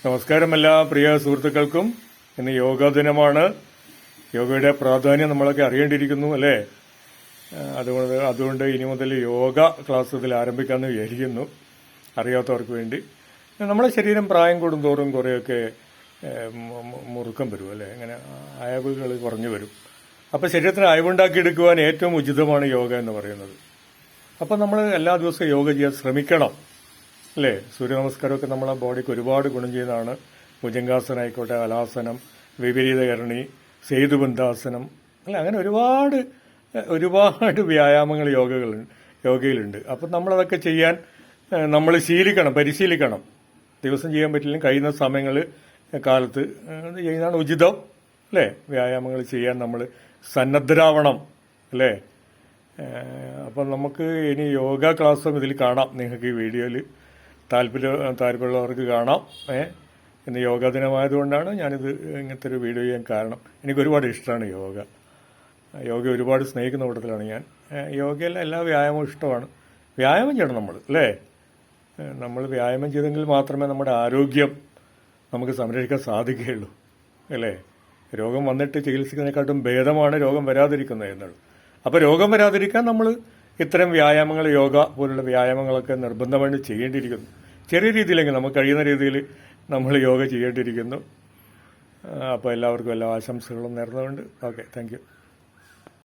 നമസ്കാരം എല്ലാ പ്രിയ സുഹൃത്തുക്കൾക്കും. ഇന്ന് യോഗാ ദിനമാണ്. യോഗയുടെ പ്രാധാന്യം നമ്മളൊക്കെ അറിയേണ്ടിയിരിക്കുന്നു അല്ലേ? അതുകൊണ്ട് ഇനി മുതൽ യോഗ ക്ലാസ് ഇതിൽ ആരംഭിക്കാമെന്ന് വിചാരിക്കുന്നു, അറിയാത്തവർക്ക് വേണ്ടി. നമ്മുടെ ശരീരം പ്രായം കൂടുന്തോറും കുറേയൊക്കെ മുറുക്കം വരും അല്ലേ, ഇങ്ങനെ അയവുകൾ കുറഞ്ഞു വരും. അപ്പോൾ ശരീരത്തിന് അയവുണ്ടാക്കിയെടുക്കുവാൻ ഏറ്റവും ഉചിതമാണ് യോഗ എന്ന് പറയുന്നത്. അപ്പം നമ്മൾ എല്ലാ ദിവസവും യോഗ ചെയ്യാൻ ശ്രമിക്കണം അല്ലേ? സൂര്യനമസ്കാരമൊക്കെ നമ്മളെ ബോഡിക്ക് ഒരുപാട് ഗുണം ചെയ്യുന്നതാണ്. ഭുജംഗാസനം ആയിക്കോട്ടെ, ഹലാസനം, വിപരീതകരണി, സേതുബന്ധാസനം അല്ല, അങ്ങനെ ഒരുപാട് വ്യായാമങ്ങൾ യോഗയിലുണ്ട്. അപ്പം നമ്മളതൊക്കെ ചെയ്യാൻ നമ്മൾ പരിശീലിക്കണം. ദിവസം ചെയ്യാൻ പറ്റില്ലെങ്കിൽ കഴിയുന്ന സമയങ്ങൾ കാലത്ത് ചെയ്യുന്നതാണ് ഉചിതം അല്ലേ? വ്യായാമങ്ങൾ ചെയ്യാൻ നമ്മൾ സന്നദ്ധരാവണം അല്ലേ? അപ്പം നമുക്ക് ഇനി യോഗ ക്ലാസ്സും ഇതിൽ കാണാം. നിങ്ങൾക്ക് ഈ വീഡിയോയിൽ താല്പര്യമുള്ളവർക്ക് കാണാം. ഇന്ന് യോഗാ ദിനമായതുകൊണ്ടാണ് ഞാനിത് ഇങ്ങനത്തെ ഒരു വീഡിയോ ചെയ്യാൻ കാരണം. എനിക്ക് ഒരുപാട് ഇഷ്ടമാണ് യോഗ ഒരുപാട് സ്നേഹിക്കുന്ന കൂട്ടത്തിലാണ് ഞാൻ. യോഗയിലെ എല്ലാ വ്യായാമവും ഇഷ്ടമാണ്. വ്യായാമം ചെയ്യണം നമ്മൾ അല്ലേ? നമ്മൾ വ്യായാമം ചെയ്തെങ്കിൽ മാത്രമേ നമ്മുടെ ആരോഗ്യം നമുക്ക് സംരക്ഷിക്കാൻ സാധിക്കുകയുള്ളൂ അല്ലേ? രോഗം വന്നിട്ട് ചികിത്സിക്കുന്നതിനെക്കാട്ടും ഭേദമാണ് രോഗം വരാതിരിക്കുന്നത് എന്നുള്ളത്. അപ്പോൾ രോഗം വരാതിരിക്കാൻ നമ്മൾ ഇത്തരം വ്യായാമങ്ങൾ, യോഗ പോലുള്ള വ്യായാമങ്ങളൊക്കെ നിർബന്ധമായിട്ട് ചെയ്യേണ്ടിയിരിക്കുന്നു. ചെറിയ രീതിയിലെങ്കിൽ നമുക്ക് കഴിയുന്ന രീതിയിൽ നമ്മൾ യോഗ ചെയ്യേണ്ടിയിരിക്കുന്നു. അപ്പോൾ എല്ലാവർക്കും എല്ലാ ആശംസകളും നേർന്നുകൊണ്ട് ഓക്കെ, താങ്ക് യു.